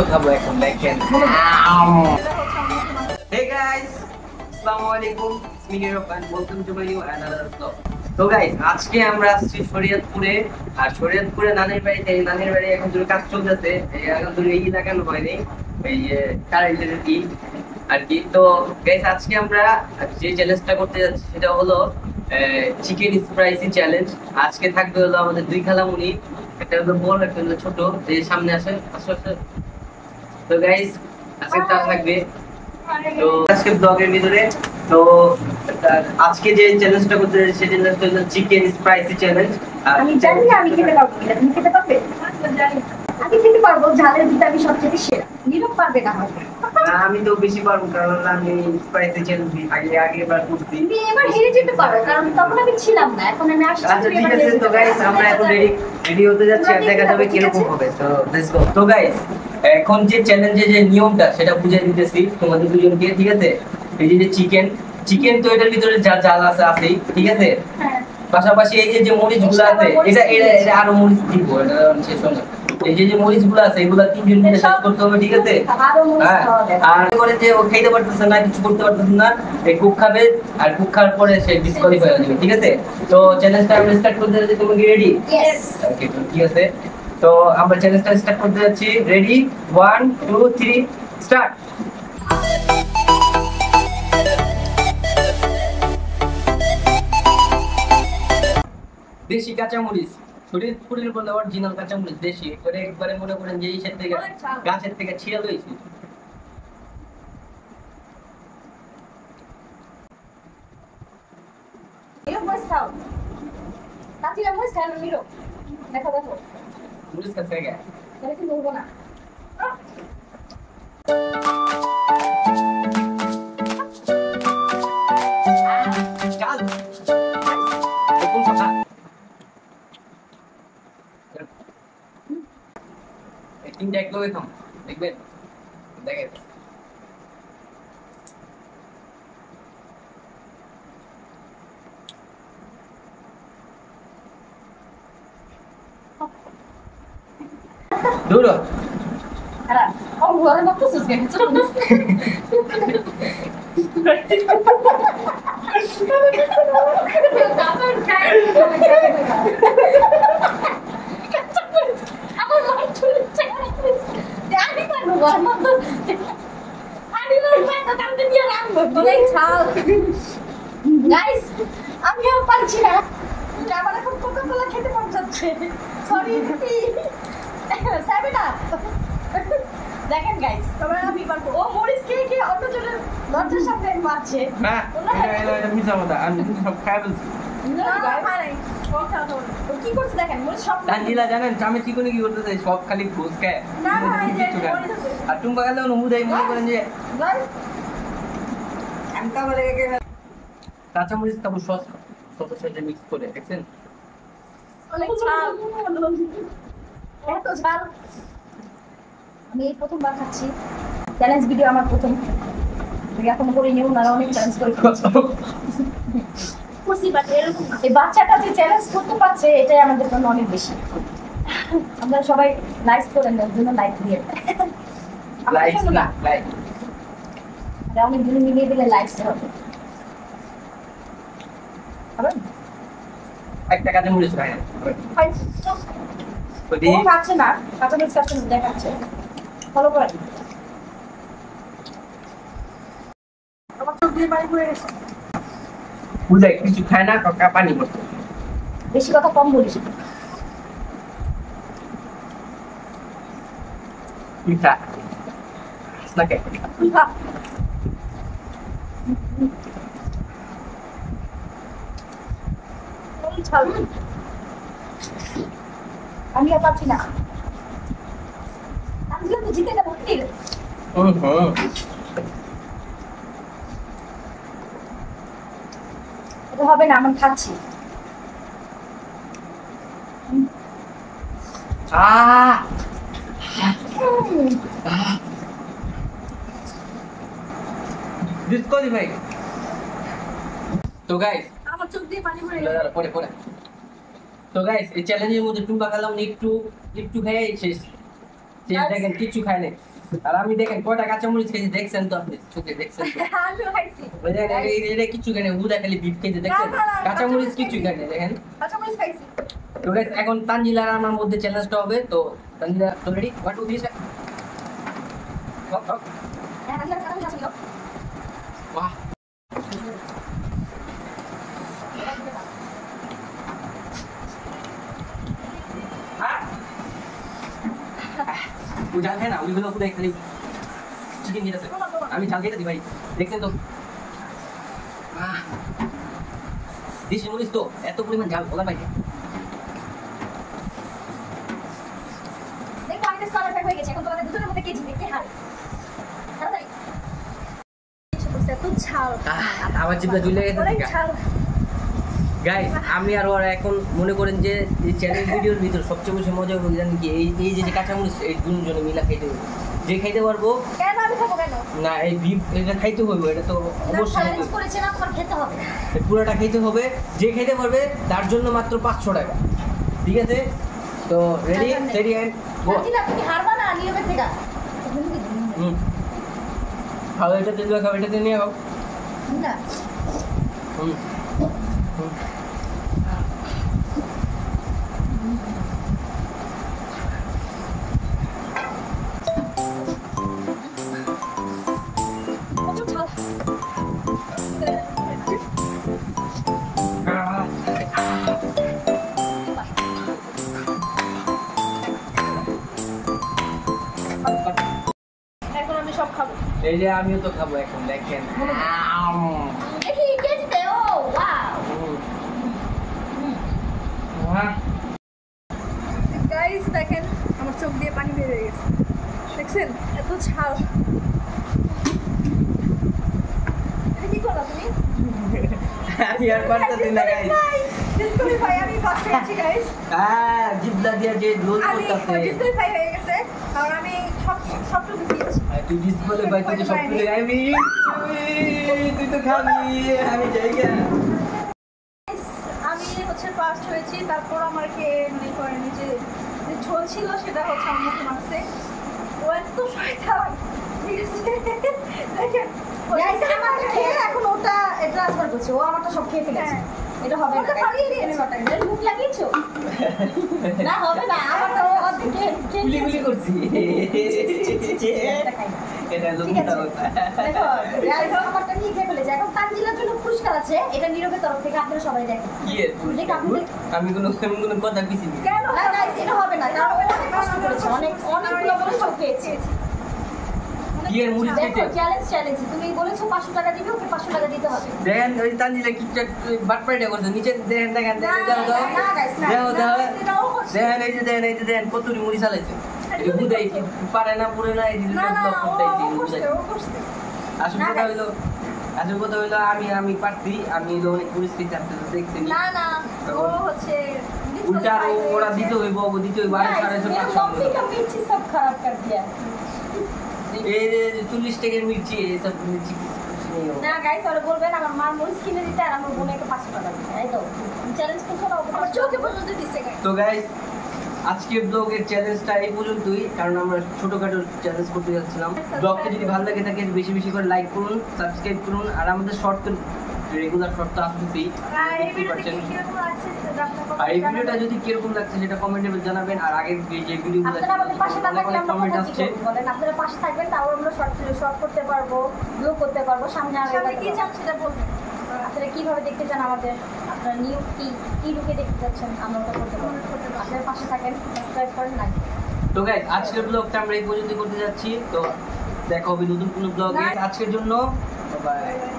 তো খাবো এখন দেখেন। Hey guys, আসসালামু আলাইকুম, আমি নিরব and welcome to my new another vlog. তো গাইস আজকে আমরা আসছি শরীয়তপুরে, আর শরীয়তপুরে নানির বাড়িতে। নানির বাড়ি এখন ধরে কাজ চলতেছে, এখন ধরে এই লাগানো হয়নি, এই কারেন্টের কি আর কি। তো গাইস আজকে আমরা যে চ্যালেঞ্জটা করতে যাচ্ছি সেটা হলো চিকেন স্পাইসি চ্যালেঞ্জ। আজকে থাকবে হলো আমাদের দুই খালামুনি, একটা হলো বড় একটা হলো ছোট। এই সামনে আসে আসে। তো গাইস আজকে তা থাকবে। তো আজকে ব্লগের ভিতরে তো আজকে যে চ্যালেঞ্জটা করতে যাচ্ছি সেই চ্যালেঞ্জটা হলো চিকেন স্পাইসি চ্যালেঞ্জ। আমি জানি আমি খেতে পারবো না, তুমি খেতে পারবে? আমি খেতে পারবো, ঝালের ভিতরে আমি সবচেয়ে সেরা। নীরব পারবে না হয়তো। আমি তো বেশি পারবো, কারণ আমি স্পাইসি চ্যালেঞ্জ আগেবার করছি। তুমি এবার হেরে যেতে পারো, কারণ তখন আমি ছিলাম না, এখন আমি আসছি। আচ্ছা ঠিক আছে। তো গাইস আমরা এখন রেডি হতে যাচ্ছি, আর দেখা যাবে কিরকম হবে। তো লেটস গো। তো গাইস এখন যে চ্যালেঞ্জের যে নিয়মটা সেটা বুঝিয়ে দিতেছি তোমাদের দুজনকে, ঠিক আছে? এই যে চিকেন তো এটার ভিতরে যা জাল আছে আছেই, ঠিক আছে? পাশাপাশি এই যে মরিচগুলো আছে, এটা আরো মরিচ দিব, এটা শেষ হবে। এই যে মরিচগুলো আছে এগুলা তিনজন মিলে শেষ করতে হবে, ঠিক আছে? আর করে যে ও খাইতে পারতেছে না, কিছু করতে পারতেছে না, এই কুক খাবে, আর কুক খাওয়ার পরে সে ডিসকোয়ালিফাই হয়ে যাবে, ঠিক আছে? তো চ্যালেঞ্জটা আমরা স্টার্ট করতে যাচ্ছি। তুমি কি রেডি? ইয়েস। ওকে, ঠিক আছে। তো আমরা চ্যালেঞ্জটা স্টার্ট করতে যাচ্ছি। Ready 1 2 3 start. দেশি কাঁচামরিচ, শরীরপুরের বলে অরিজিনাল কাঁচামরিচ, দেশি একবারে মনে করেন যে ইসের থেকে গাছের থেকে ছিঁড়া লইছি। নীরব বস খাও। তাতিরা বস খাও নীরব। দেখো মরিচ কাছে গেছে, তাহলে কি বলবো না? চাল কোন কথা এই তিনটা এক লগে খাম, দেখবেন দেখেন। দূর আরে ও ঘরে মত সুস কেন চলো না। কাপড় খাই। আমার মন চলে যায়। জানি না ঘরে মত। আমি না তো কাঁদতে দিয়ে রাখবো। বলে ছাল। গাইস আমি আর পারছি না। আমার এখন কোকা-কোলা খেতে মন যাচ্ছে। সরি দিদি। সাবিনা দেখেন গাইস, তবে আমি পারবো। ও মরিচ খেয়ে অন্যজনের দরজার সামনে মারছে না, এটা মিছা কথা, আমি সব খাই বলছি। কি করছে দেখেন, মরিচ সব তানজিলা জানেন আমি চিকনে কি করতে চাই, সব খালি ঘুষ খায়। না না এই যে আর টুম্পা গেলে হুদাই মনে করেন যে আমটা বলে কাঁচামরিচ তারপর সসের সাথে মিক্স করে, দেখছেন? অনেক ঝাল, এত ঝাল। আমি এই প্রথমবার খাচ্ছি, চ্যালেঞ্জ ভিডিও আমার প্রথম। এখনো করে নিও না, অনেক চ্যালেঞ্জ করে এই বাচ্চাটা যে চ্যালেঞ্জ করতে পারছে এটাই আমাদের জন্য অনেক বেশি। আমরা সবাই লাইক করেন, এর জন্য লাইক দিয়ে লাইক না লাইক অনেক দিন মিলিয়ে দিলে লাইক হবে। একটা কাঁচামরিচ খায় না, ও খাচ্ছে না, কাঁচামরিচ খাচ্ছে না, দেখাচ্ছে। ফলো করেন। আমার চোখ দিয়ে পানি পড়ে গেছে। বুঝাই কিছু খায় না, কাকা পানি পড়ছে। বেশি কথা কম বলিস। মিঠা নাকি মিঠা। আমি আর পাচ্ছি না। আমি তো জিতে যাবো। এটা হবে না, আমি খাচ্ছি। ডিসকোয়ালিফাই। তো গাইস আমার চোখ দিয়ে পানি পড়ে গেছে। পরে তো গাইস এই চ্যালেঞ্জের মধ্যে টুম্পা খেলাম একটু খেয়ে শেষ টেস্ট দেখেন কিছু খায় নাই। আর আমি দেখেন কয়টা কাঁচামরিচ খেয়েছি দেখছেন তো আপনি চোখে দেখছেন তো আমি খাইছি ওই দেখেন এটা কিছু খায় নাই উদা খালি বিফ খেয়েছে দেখছেন কাঁচামরিচ কিছু খায় নাই দেখেন কাঁচামরিচ খাইছি তো গাইস এখন তানজিলা আর আমার মধ্যে চ্যালেঞ্জটা হবে তো তানজিলা তো রেডি 1 2 3 হক হক হ্যাঁ আমি খাচ্ছি বাহ জাল খায় না ওইগুলো পুরো খালি চিকেন যেটা আমি জাল খেতে দিই ভাই দেখছেন তো দেশি মরিচ তো এত পরিমাণ ঝাল বলা ভাই দেখো আমি তো কালার হয়ে গেছে এখন তোমাদের দুজনের মধ্যে কে জিতবে কে হারে তাড়াতাড়ি এত ঝাল আমার জিভটা ঝুলে গেছে অনেক ঝাল গাইস আমি আর ওরা এখন মনে করেন যে এই চ্যালেঞ্জ ভিডিওর ভিতর সবচেয়ে বেশি মজা হবে জানেন কি এই যে কাঁচামরিচ এই দুজনে মিলা খাইতে হবে যে খাইতে পারবো কেন আমি খাবো কেন না এই বিফ এটা খাইতে হবে এটা তো অবশ্যই চ্যালেঞ্জ করেছে না তোমার খেতে হবে পুরোটা খাইতে হবে যে খাইতে পারবে তার জন্য মাত্র 500 টাকা ঠিক আছে তো রেডি রেডি এন্ড গো তুমি হারবা না নিয়মের থেকে খাও এটা তেল খাও এটা নিয়ে খাও না হুম এখন আমি সব খাবো এই যে আমিও তো খাবো এখন দেখেন দেখি কে জিতে ও ওয়াও গাইস দেখেন আমার চোখ দিয়ে পানি বের হয়ে গেছে দেখছেন এত ঝাল এটা কি করলা তুমি আমি আর পারতেছি না গাইস ডিসকভারি ভাই আমি ফার্স্ট হয়েছি গাইস জিবলা দিয়ে যে লোল আমি করতেছে ডিসকভারি ভাই হয়ে গেছে কারণ আমি সবটুকু দিয়েছি তুই ডিসপ্লে ভাই তুই সব তুলে আমি তুই তো খাবি আমি যাই গা আমি হচ্ছে ফার্স্ট হয়েছি তারপর আমাকে মনে করেন যে ঝোল ছিল সেটা হচ্ছে আমাকে মারছে ও এত শয়তান ঠিক আছে দেখেন আমাকে খেয়ে এখন ওটা ট্রান্সফার করছে ও আমারটা সব খেয়ে ফেলেছে এটা হবে না মুখ লাগিয়েছো না হবে না আমারটা ও গুলি গুলি করছি এটা লোকটা দেখো গাইস আমারটা নিয়ে খেয়ে ফেলেছে এখন তানজিলার জন্য পুরস্কার আছে এটা নীরবের তরফ থেকে আপনারা সবাই দেখেন কি এর আমি কোনো কথা কিছু না কেন না গাইস এটা হবে না কারণ ও অনেক কষ্ট করেছে অনেকগুলো মরিচ খেয়েছে কি এর মুড়ি খেতে চ্যালেঞ্জ তুমি বলেছো 500 টাকা দিবে ওকে 500 টাকা দিতে হবে দেখেন ওই তানজিলা কি বাটপাইটা করছে নিচে দেখেন দেখেন না গাইস না দেখেন এই যে দেখেন কতরি মুড়ি চালাইছে এই বুদাই কি পারে না পুরে না এই ব্লক করতেইছি বুঝাই আসল কথা হইলো আমি পারছি আমি অনেক পরিস্থিতি চাপতে দেখতে না ও হচ্ছে উল্টা ওরা দিতে হইব আর 550 মির্চি সব খারাপ কর দিয়া এই 40 টাকার মির্চি এসব মির্চি না গাইস ওরা বলবেন আমার মার মরিচ কিনে দিতে আর আমার বোনকে 500 টাকা দিতে এই তো চ্যালেঞ্জ করছো না আমার চোখে পর্যন্ত দিছে গাইস তো গাইস আজকের ব্লগের চ্যালেঞ্জটা এই পর্যন্তই কারণ আমরা ছোটখাটো চ্যালেঞ্জ করতে যাচ্ছিলাম ব্লগটা যদি ভালো লাগে থাকে বেশি বেশি করে লাইক করুন সাবস্ক্রাইব করুন আর আমাদের শর্ট রেগুলার শর্ট তো আসতেছেই আর এই ভিডিওটা যদি কিরকম লাগছে সেটা কমেন্টে জানাবেন আর আগের যে ভিডিওগুলো কমেন্ট আসছে আপনারা পাশে থাকবেন তাও আমরা শর্ট করতে পারবো ব্লগ করতে পারবো সামনে আগে কি চান সেটা বলবেন আপনারা কিভাবে দেখতে চান আমাদের আপনারা নিউ কি লুকে দেখতে চাচ্ছেন আমরা ওটা করতে পারবো আপনারা পাশে থাকেন সাবস্ক্রাইব করেন লাইক তো গাইস আজকের ব্লগটা আমরা এই পর্যন্ত করতে যাচ্ছি তো দেখা হবে নতুন কোনো ব্লগে আজকের জন্য বাই